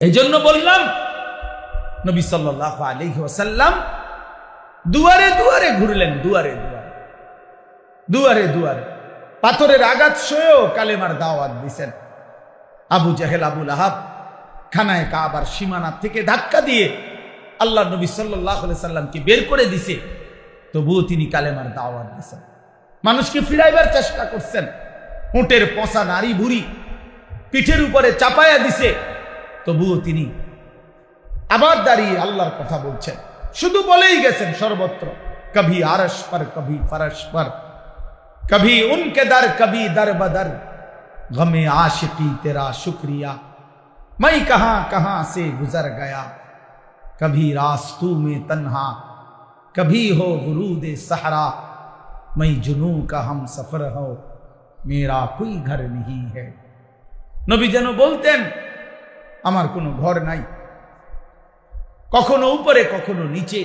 এই জন্য বললাম নবী সাল্লাল্লাহু আলাইহি ওয়াসাল্লাম দুয়ারে দুয়ারে ঘুরলেন, দুয়ারে দুয়ারে দুয়ারে দুয়ারে পাথরের আঘাত সয়েও কালেমার দাওয়াত দিছেন। আবু জাহেল, আবু লাহাব খানায় কাবার সীমানা থেকে ধাক্কা দিয়ে আল্লাহ নবী সাল্লাল্লাহু আলাইহি সাল্লামকে বের করে দিছে, তবুও তিনি কালেমার দাওয়াত দিছেন। মানুষকে ফিরাইবার চেষ্টা করছেন। উটের পচা নারী বুড়ি পিঠের উপরে চাপায়া দিছে, তবুও তিনি আবার দাঁড়িয়ে আল্লাহর কথা বলছেন। শুধু বলেই গেছেন সর্বত্র, কভি আরশ পর কভি ফরশ পর, কভি উনকে দর কভি দর বদর, গমে आशिकी तेरा शुक्रिया, मैं कहां कहां से गुजर गया, कभी रास्तों में तन्हा, कभी हो गुरूद सहरा, मैं जुनू का हम सफर हो, मेरा कोई घर नहीं है। নবী যেন বলতেন, আমার কোনো ঘর নাই, কখনো উপরে কখনো নিচে,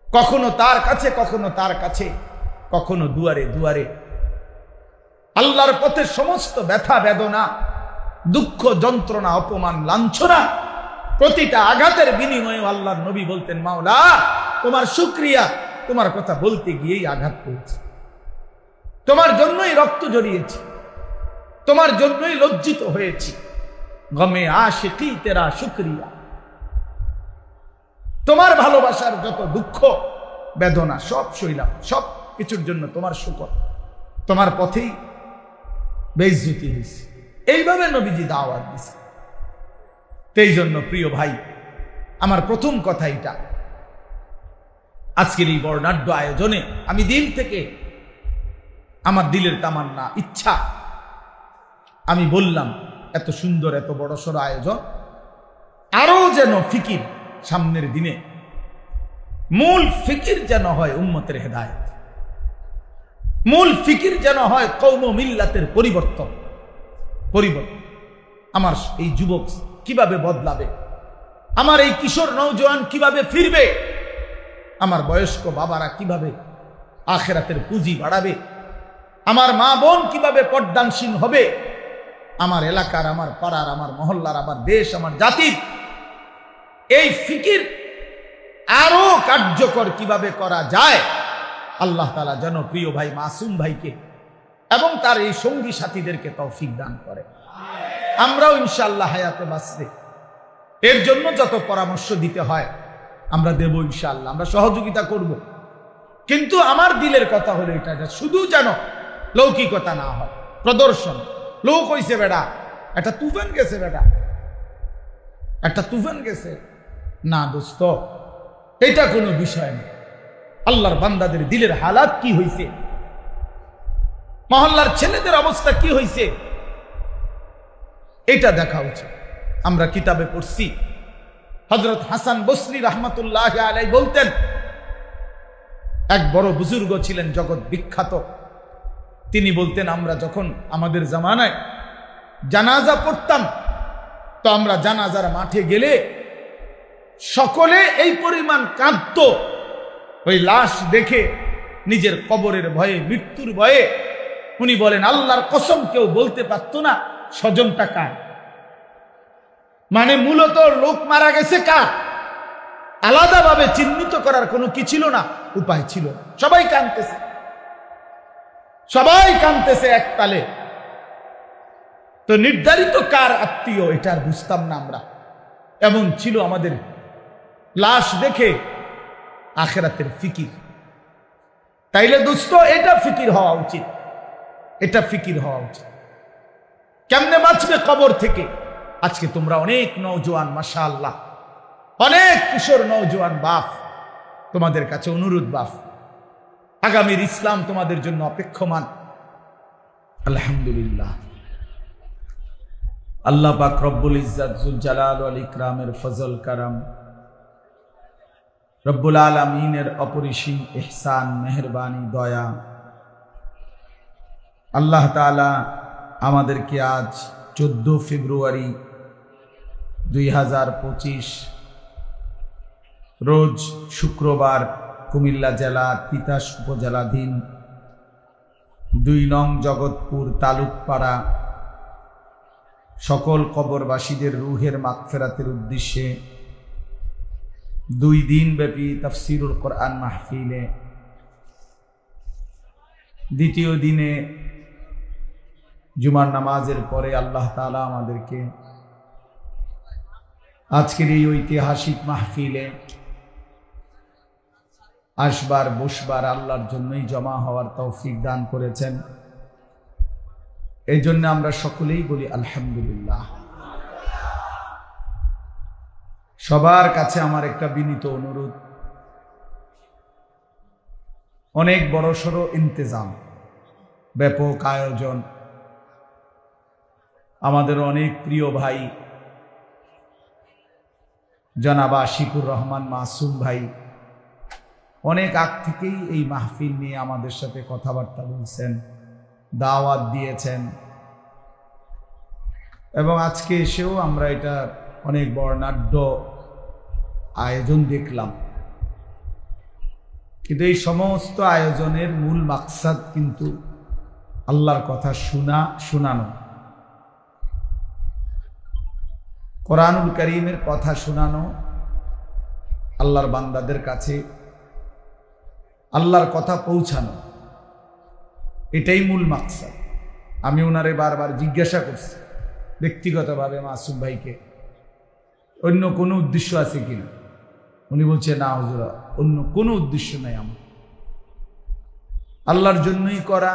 কখনো তার কাছে কখনো তার কাছে, কখনো দুয়ারে দুয়ারে। আল্লাহর পথে সমস্ত ব্যথা বেদনা, দুঃখ যন্ত্রণা, অপমান লাঞ্ছনা, প্রতিটা আঘাতের বিনিময়ে আল্লাহর নবী বলতেন, মাওলা তোমার শুকরিয়া, তোমার কথা বলতে গিয়েই আঘাত পেয়েছি, তোমার জন্যই রক্ত জড়িয়েছি, তোমার জন্যই লজ্জিত হয়েছি, গমে আশিকি তেরা শুকরিয়া। তোমার ভালোবাসার যত দুঃখ বেদনা সব সইলাম, সব কিছুর জন্য তোমার শুকর, তোমার পথেই বেইজ্জতি হয়েছে। এইভাবে নবীজি দাওয়াত দিছে। এই জন্য প্রিয় ভাই, আমার প্রথম কথা এটা, আজকের এই বর্ণাঢ্য আয়োজনে আমি দিল থেকে, আমার দিলের তামান্না ইচ্ছা, আমি বললাম এত সুন্দর এত বড় সড় আয়োজন, আরো যেন ফিকির সামনের দিনে, মূল ফিকির যেন হয় উম্মতের হেদায়েত, মূল ফিকির যেন হয় কওম মিল্লাতের পরিবর্তন। আমার এই যুবক কিভাবে বদলাবে, আমার এই কিশোর নওজোয়ান কিভাবে ফিরবে, আমার বয়স্ক বাবারা কিভাবে আখিরাতের পুঁজি বাড়াবে, আমার মা বোন কিভাবে পর্দানসীন হবে, আমার এলাকার, আমার পাড়ার, আমার মহল্লার, আমার দেশ, আমার জাতির এই ফিকির আরো কার্যকর কিভাবে করা যায়, আল্লাহ তাআলা যেন প্রিয় ভাই মাসুম ভাইকে এবং তার এই সঙ্গী সাথীদেরকে তৌফিক দান করে। আমরাও ইনশাআল্লাহ হায়াতে বাঁচতে এর জন্য যত পরামর্শ দিতে হয় আমরা দেব ইনশাআল্লাহ, আমরা সহযোগিতা করব। কিন্তু আমার দিলের কথা হলো এটা, শুধু যেন লৌকিকতা না হয়, প্রদর্শন। লোক হইছে বেড়া, একটা তুফান গেছে বেড়া, একটা তুফান গেছে না দোস্ত, এটা কোনো বিষয় না। আল্লাহর বান্দাদের দিলের হালাত কি হইছে, মহল্লার ছেলেদের অবস্থা কি হইছে, এটা দেখা উচিত। আমরা কিতাবে পড়ছি, হযরত হাসান বসরি রাহমাতুল্লাহি আলাইহি বলতেন, এক বড় বুজুর্গ ছিলেন জগৎ বিখ্যাত, তিনি বলতেন, আমরা যখন আমাদের জামানায় জানাজা পড়তাম, তো আমরা জানাজার মাঠে গেলে সকলে এই পরিমাণ কাঁদত, ওই লাশ দেখে নিজের কবরের ভয়ে, মৃত্যুর ভয়ে। উনি বলেন, আল্লাহর কসম কেউ বলতে পারত না স্বজনটা কার। মানে মূলত লোক মারা গেছে কার, আলাদাভাবে চিহ্নিত করার কোনো কি ছিল না, উপায় ছিল না। সবাই কাঁদতেছে, সবাই কাঁদতেছে এক তালে। তো নির্ধারিত কার আত্মীয় এটা আর বুঝতাম না আমরা। এমন ছিল আমাদের লাশ দেখে আখিরাতের ফিকির। তাইলে দোস্ত, এটা ফিকির হওয়া উচিত, এটা ফিকির হওয়া উচিত। কেমনে বাঁচবে কবর থেকে? আজকে তোমরা অনেক নওজোয়ান, মাশাআল্লাহ, অনেক কিশোর নওজোয়ান বাপ, তোমাদের কাছে অনুরোধ বাপ, আগামীর ইসলাম তোমাদের জন্য অপেক্ষমান। আলহামদুলিল্লাহ, আল্লাহ পাক রব্বুল ইজ্জত জুল জালাল ওয়াল ইকরামের ফজল কারাম, রব্বুল আলামিনের অপরিসীম ইহসান, মেহেরবানি, দয়া, আল্লাহ তাআলা আমাদেরকে আজ 14 ফেব্রুয়ারি 2025 রোজ শুক্রবার কুমিল্লা জেলা তিতাস উপজেলাধীন 2 নং জগৎপুর তালুকপাড়া সকল কবরবাসীদের রুহের মাগফিরাতের উদ্দেশ্যে 2 দিন ব্যাপী তাফসীরুল কোরআন মাহফিলে দ্বিতীয় দিনে জুমার নামাজের পরে আল্লাহ তাআলা আমাদেরকে আজকের এই ঐতিহাসিক মাহফিলে আসবার বসবার আল্লাহর জন্যই জমা হওয়ার তৌফিক দান করেছেন। এই জন্য আমরা সকলেই বলি আলহামদুলিল্লাহ। সবার কাছে আমার একটা বিনীত অনুরোধ, অনেক বড়সড় ইন্তেজাম, ব্যাপক আয়োজন, আমাদের অনেক প্রিয় ভাই জনাব আশিকুর রহমান মাসুম ভাই অনেক আগ থেকেই এই মাহফিল নিয়ে আমাদের সাথে কথাবার্তা বলছেন, দাওয়াত দিয়েছেন, এবং আজকে এসেও আমরা এটা অনেক বর্ণাঢ্য আয়োজন দেখলাম। কিন্তু এই সমস্ত আয়োজনের মূল মাকসাদ কিন্তু আল্লাহর কথা শোনানো, কোরআনুল কারীমের কথা শোনানো, আল্লাহর বান্দাদের কাছে আল্লাহর কথা পৌঁছানো, এটাই মূল মাকসাদ। আমি ওনারে বারবার জিজ্ঞাসা করছি ব্যক্তিগতভাবে মাসুম ভাইকে, অন্য কোনো উদ্দেশ্য আছে কিনা? উনি বলছে, না হুজুর, অন্য কোনো উদ্দেশ্য নাই, আমার আল্লাহর জন্যই করা,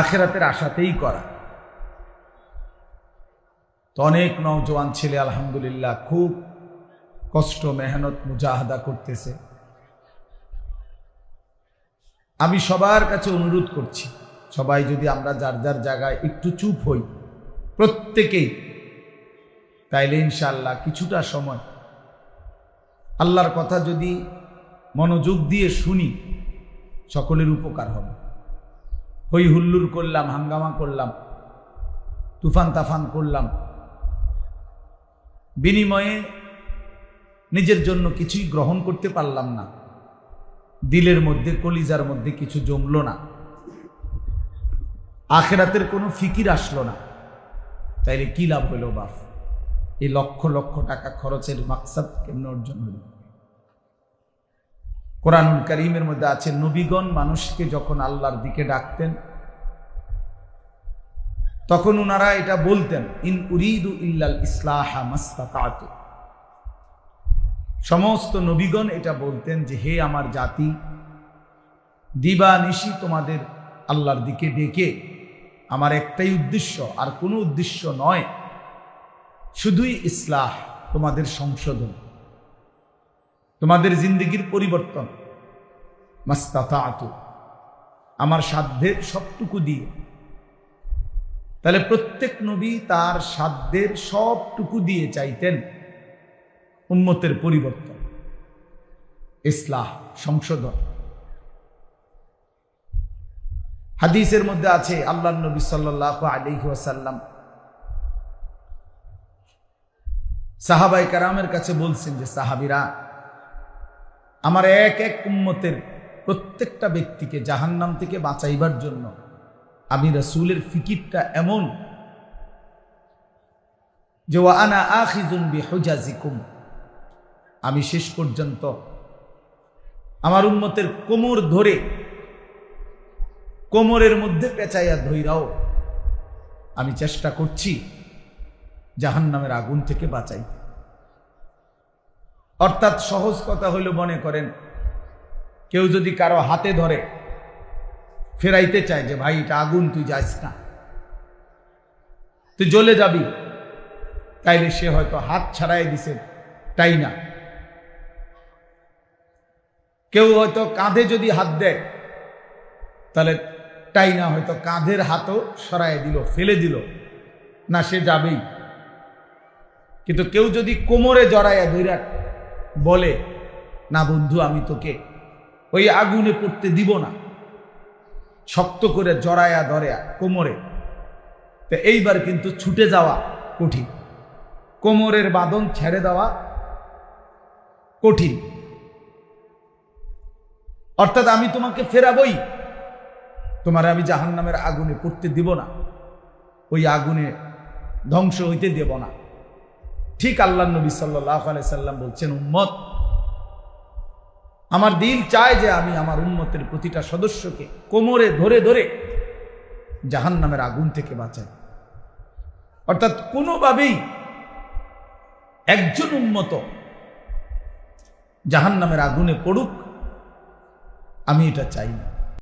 আখিরাতের আশাতেই করা। তো অনেক নওজোয়ান ছেলে আলহামদুলিল্লাহ খুব কষ্ট মেহনত মুজাহাদা করতেছে। আমি সবার কাছে অনুরোধ করছি, সবাই যদি আমরা যার যার জায়গায় একটু চুপ হই প্রত্যেকেই, তাইলে ইনশাআল্লাহ কিছুটা সময় আল্লাহর কথা যদি মনোযোগ দিয়ে শুনি সকলের উপকার হবে। হই হুল্লুর করলাম, হাঙ্গামা করলাম, তুফান তাফান করলাম, বিনিময়ে নিজের জন্য কিছুই গ্রহণ করতে পারলাম না, দিলের মধ্যে কলিজার মধ্যে কিছু জমলো না, আখিরাতের কোনো ফিকির আসলো না, তাইলে কি লাভ হইল বাপ? এই লক্ষ লক্ষ টাকা খরচের মাকসাদ কেমন অর্জন হইল? কোরআনুল কারীমের মধ্যে আছে, নবীগণ মানুষকে যখন আল্লাহর দিকে ডাকতেন তখন ওনারা এটা বলতেন, ইন উরিদু ইল্লাল ইসলাহা মাসতাতাতু। সমস্ত নবীগণ এটা বলতেন যে, হে আমার জাতি, দিবা নিশি তোমাদের আল্লাহর দিকে ডেকে আমার একটাই উদ্দেশ্য, আর কোনো উদ্দেশ্য নয়, শুধুই ইসলাহ, তোমাদের সংশোধন, তোমাদের জিন্দেগির পরিবর্তন, মাসতাতাতু, আমার সাধ্যের সবটুকু দিয়ে। তাহলে প্রত্যেক নবী তার সাধ্যের সবটুকু দিয়ে চাইতেন উম্মতের পরিবর্তন, ইসলাহ, সংশোধন। হাদিসের মধ্যে আছে, আল্লাহর নবী সাল্লাল্লাহু আলাইহি ওয়াসাল্লাম সাহাবায়ে কেরামের কাছে বলছেন যে, সাহাবীরা, আমার এক এক উম্মতের প্রত্যেকটা ব্যক্তিকে জাহান্নাম থেকে বাঁচাইবার জন্য আমি রাসূলের ফিকিরটা এমন যে, ওয়া আনা আখিযুন বিহুজাজিকুম, আমি শেষ পর্যন্ত আমার উম্মতের কোমর ধরে, কোমরের মধ্যে পেঁচাইয়া ধইরাও আমি চেষ্টা করছি জাহান্নামের আগুন থেকে বাঁচাইতে। অর্থাৎ সহজ কথা হইল, মনে করেন কেউ যদি কারো হাতে ধরে ফেরাইতে চায় যে, ভাই এটা আগুন, তুই যাস না, তুই জ্বলে যাবি, তাইলে সে হয়তো হাত ছাড়াই দিছে, তাই না? কেউ হয়তো কাঁধে যদি হাত দেয়, তাহলে তাই না, হয়তো কাঁধের হাতও সরাই দিল, ফেলে দিল, না সে যাবেই। কিন্তু কেউ যদি কোমরে জড়াইয়া ধইরা বলে, না বন্ধু, আমি তোকে ওই আগুনে পড়তে দিব না, শক্ত করে জড়াইয়া ধরে কোমরে, তো এইবার কিন্তু ছুটে যাওয়া কঠিন, কোমরের বাঁধন ছেড়ে দেওয়া কঠিন। অর্থাৎ আমি তোমাকে ফেরাবই, তোমার আমি জাহান্নামের আগুনে পড়তে দিব না। ওই আগুনে ধ্বংস হইতে দেব না। ঠিক আল্লাহ নবী সাল্লাল্লাহু আলাইহি সাল্লাম বলছেন, উম্মত, আমার দিল চায় যে আমি আমার উম্মতের প্রতিটা সদস্যকে কোমরে ধরে ধরে জাহান্নামের আগুন থেকে বাঁচাই। অর্থাৎ কোনোভাবেই একজন উম্মত জাহান্নামের আগুনে পড়ুক, আমি এটা চাই না।